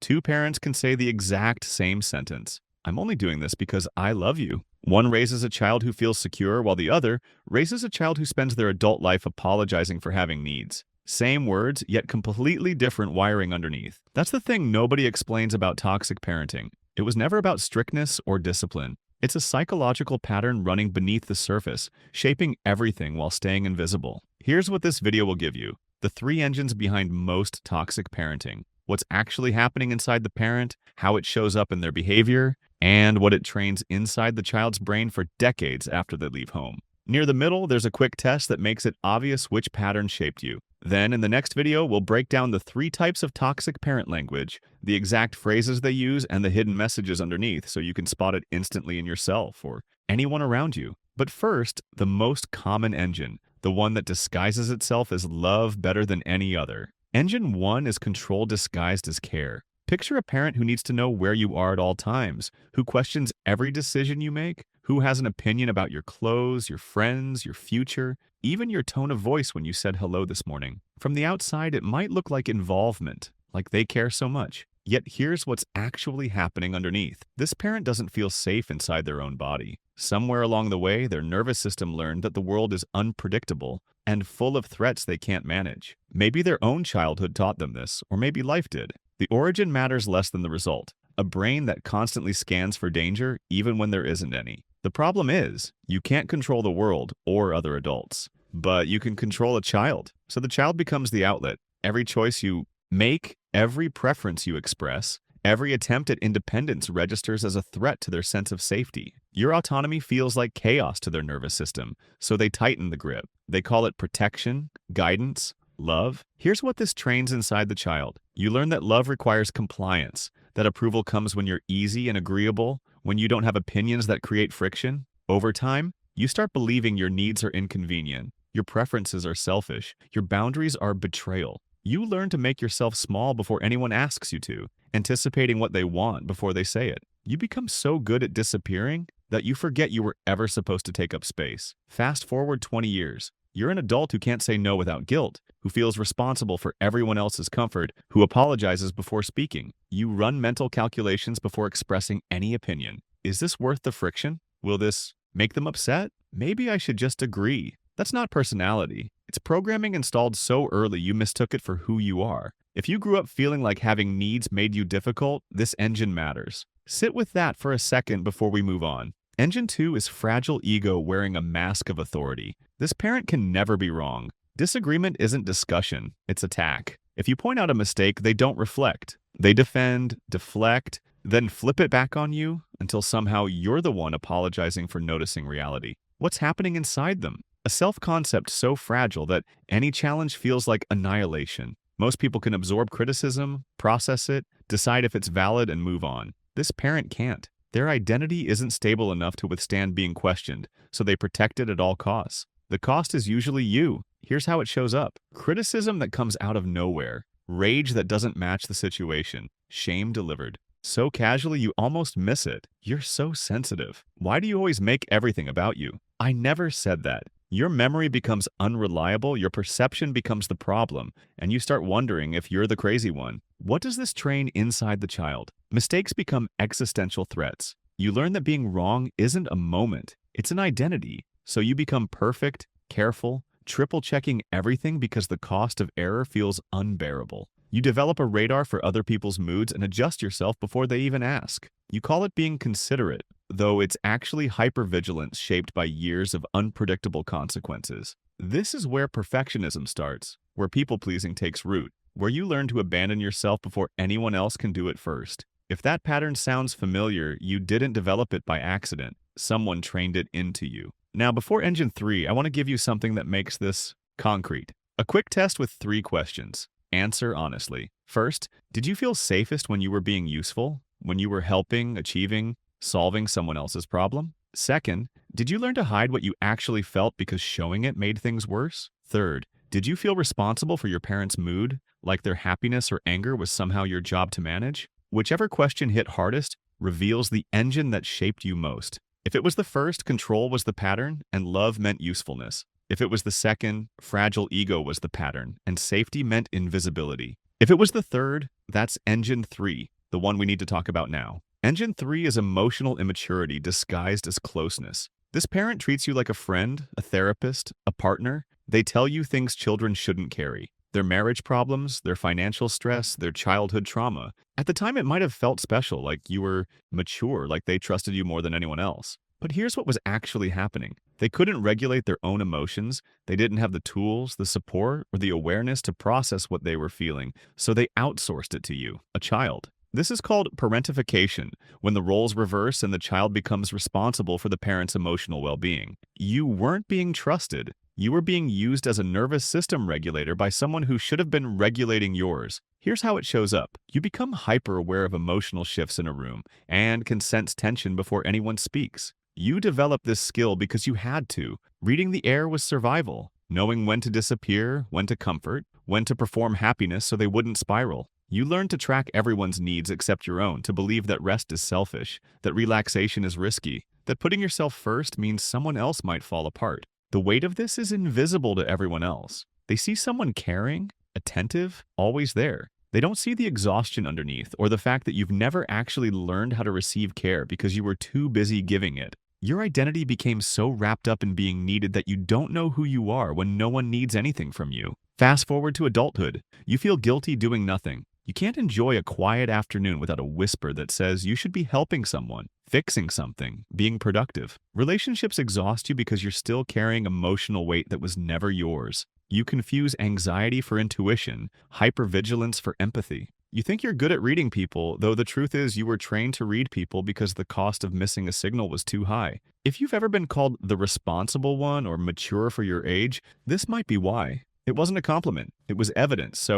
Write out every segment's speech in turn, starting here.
Two parents can say the exact same sentence. I'm only doing this because I love you. One raises a child who feels secure, while the other raises a child who spends their adult life apologizing for having needs. Same words, yet completely different wiring underneath. That's the thing nobody explains about toxic parenting. It was never about strictness or discipline. It's a psychological pattern running beneath the surface, shaping everything while staying invisible. Here's what this video will give you: the three engines behind most toxic parenting, what's actually happening inside the parent, how it shows up in their behavior, and what it trains inside the child's brain for decades after they leave home. Near the middle, there's a quick test that makes it obvious which pattern shaped you. Then, in the next video, we'll break down the 3 types of toxic parent language, the exact phrases they use, and the hidden messages underneath so you can spot it instantly in yourself or anyone around you. But first, the most common engine, the one that disguises itself as love better than any other. Engine 1 is control disguised as care. Picture a parent who needs to know where you are at all times, who questions every decision you make, who has an opinion about your clothes, your friends, your future, even your tone of voice when you said hello this morning. From the outside, it might look like involvement, like they care so much. Yet here's what's actually happening underneath. This parent doesn't feel safe inside their own body. Somewhere along the way, their nervous system learned that the world is unpredictable and full of threats they can't manage. Maybe their own childhood taught them this, or maybe life did. The origin matters less than the result. A brain that constantly scans for danger even when there isn't any. The problem is, you can't control the world or other adults, but you can control a child. So the child becomes the outlet. Every choice you make, every preference you express, every attempt at independence registers as a threat to their sense of safety. Your autonomy feels like chaos to their nervous system, so they tighten the grip. They call it protection, guidance, love. Here's what this trains inside the child. You learn that love requires compliance, that approval comes when you're easy and agreeable, when you don't have opinions that create friction. Over time, you start believing your needs are inconvenient, your preferences are selfish, your boundaries are betrayal. You learn to make yourself small before anyone asks you to, anticipating what they want before they say it. You become so good at disappearing that you forget you were ever supposed to take up space. Fast forward 20 years. You're an adult who can't say no without guilt, who feels responsible for everyone else's comfort, who apologizes before speaking. You run mental calculations before expressing any opinion. Is this worth the friction? Will this make them upset? Maybe I should just agree. That's not personality. It's programming installed so early you mistook it for who you are. If you grew up feeling like having needs made you difficult, this engine matters. Sit with that for a second before we move on. Engine 2 is fragile ego wearing a mask of authority. This parent can never be wrong. Disagreement isn't discussion, it's attack. If you point out a mistake, they don't reflect. They defend, deflect, then flip it back on you until somehow you're the one apologizing for noticing reality. What's happening inside them? A self-concept so fragile that any challenge feels like annihilation. Most people can absorb criticism, process it, decide if it's valid, and move on. This parent can't. Their identity isn't stable enough to withstand being questioned, so they protect it at all costs. The cost is usually you. Here's how it shows up. Criticism that comes out of nowhere. Rage that doesn't match the situation. Shame delivered so casually you almost miss it. You're so sensitive. Why do you always make everything about you? I never said that. Your memory becomes unreliable, your perception becomes the problem, and you start wondering if you're the crazy one. What does this train inside the child? Mistakes become existential threats. You learn that being wrong isn't a moment, it's an identity. So you become perfect, careful, triple-checking everything because the cost of error feels unbearable. You develop a radar for other people's moods and adjust yourself before they even ask. You call it being considerate, though it's actually hypervigilance shaped by years of unpredictable consequences. This is where perfectionism starts, where people-pleasing takes root, where you learn to abandon yourself before anyone else can do it first. If that pattern sounds familiar, you didn't develop it by accident. Someone trained it into you. Now, before Engine 3, I want to give you something that makes this concrete. A quick test with 3 questions. Answer honestly. First, did you feel safest when you were being useful? When you were helping, achieving, solving someone else's problem? Second, did you learn to hide what you actually felt because showing it made things worse? Third, did you feel responsible for your parents' mood, like their happiness or anger was somehow your job to manage? Whichever question hit hardest reveals the engine that shaped you most. If it was the first, control was the pattern, and love meant usefulness. If it was the second, fragile ego was the pattern, and safety meant invisibility. If it was the third, that's engine 3, the one we need to talk about now. Engine 3 is emotional immaturity disguised as closeness. This parent treats you like a friend, a therapist, a partner. They tell you things children shouldn't carry. Their marriage problems, their financial stress, their childhood trauma. At the time, it might have felt special, like you were mature, like they trusted you more than anyone else. But here's what was actually happening. They couldn't regulate their own emotions. They didn't have the tools, the support, or the awareness to process what they were feeling, so they outsourced it to you, a child. This is called parentification, when the roles reverse and the child becomes responsible for the parent's emotional well-being. You weren't being trusted. You were being used as a nervous system regulator by someone who should have been regulating yours. Here's how it shows up. You become hyper-aware of emotional shifts in a room and can sense tension before anyone speaks. You developed this skill because you had to. Reading the air was survival, knowing when to disappear, when to comfort, when to perform happiness so they wouldn't spiral. You learned to track everyone's needs except your own, to believe that rest is selfish, that relaxation is risky, that putting yourself first means someone else might fall apart. The weight of this is invisible to everyone else. They see someone caring, attentive, always there. They don't see the exhaustion underneath or the fact that you've never actually learned how to receive care because you were too busy giving it. Your identity became so wrapped up in being needed that you don't know who you are when no one needs anything from you. Fast forward to adulthood. You feel guilty doing nothing. You can't enjoy a quiet afternoon without a whisper that says you should be helping someone, fixing something, being productive. Relationships exhaust you because you're still carrying emotional weight that was never yours. You confuse anxiety for intuition, hypervigilance for empathy. You think you're good at reading people, though the truth is you were trained to read people because the cost of missing a signal was too high. If you've ever been called the responsible one or mature for your age, this might be why. It wasn't a compliment, it was evidence.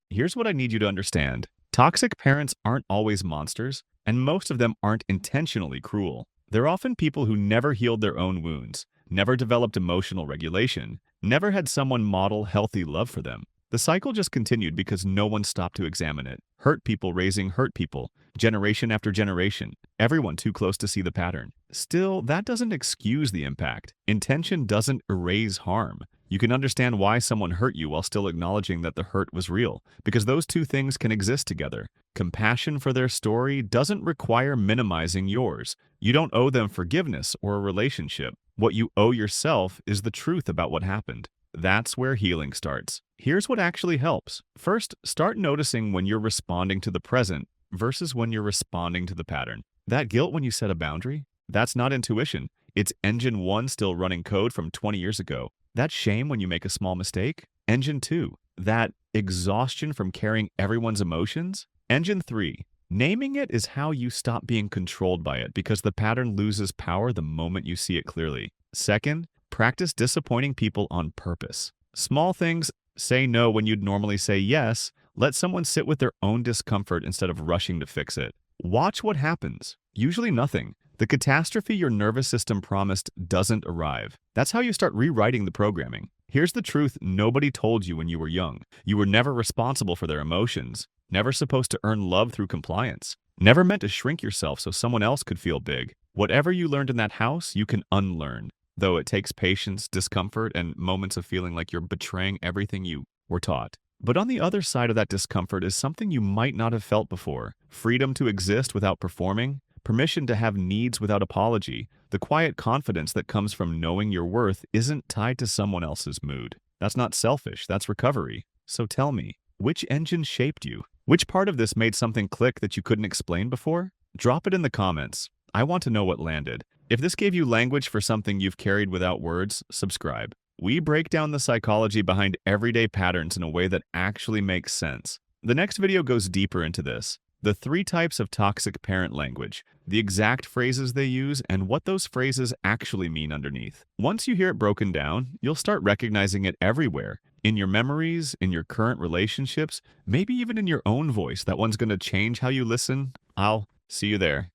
Here's what I need you to understand. Toxic parents aren't always monsters, and most of them aren't intentionally cruel. They're often people who never healed their own wounds, never developed emotional regulation, never had someone model healthy love for them. The cycle just continued because no one stopped to examine it. Hurt people raising hurt people, generation after generation, everyone too close to see the pattern. Still, that doesn't excuse the impact. Intention doesn't erase harm. You can understand why someone hurt you while still acknowledging that the hurt was real, because those two things can exist together. Compassion for their story doesn't require minimizing yours. You don't owe them forgiveness or a relationship. What you owe yourself is the truth about what happened. That's where healing starts. Here's what actually helps. First, start noticing when you're responding to the present versus when you're responding to the pattern. That guilt when you set a boundary? That's not intuition. It's engine 1 still running code from 20 years ago. That shame when you make a small mistake? Engine 2. That exhaustion from carrying everyone's emotions? Engine 3. Naming it is how you stop being controlled by it because the pattern loses power the moment you see it clearly. Second, practice disappointing people on purpose. Small things, say no when you'd normally say yes. Let someone sit with their own discomfort instead of rushing to fix it. Watch what happens. Usually nothing. The catastrophe your nervous system promised doesn't arrive. That's how you start rewriting the programming. Here's the truth nobody told you when you were young. You were never responsible for their emotions, never supposed to earn love through compliance, never meant to shrink yourself so someone else could feel big. Whatever you learned in that house, you can unlearn, though it takes patience, discomfort, and moments of feeling like you're betraying everything you were taught. But on the other side of that discomfort is something you might not have felt before. Freedom to exist without performing, permission to have needs without apology, the quiet confidence that comes from knowing your worth isn't tied to someone else's mood. That's not selfish, that's recovery. So tell me, which engine shaped you? Which part of this made something click that you couldn't explain before? Drop it in the comments. I want to know what landed. If this gave you language for something you've carried without words, subscribe. We break down the psychology behind everyday patterns in a way that actually makes sense. The next video goes deeper into this. The 3 types of toxic parent language, the exact phrases they use, and what those phrases actually mean underneath. Once you hear it broken down, you'll start recognizing it everywhere. In your memories, in your current relationships, maybe even in your own voice. That one's going to change how you listen. I'll see you there.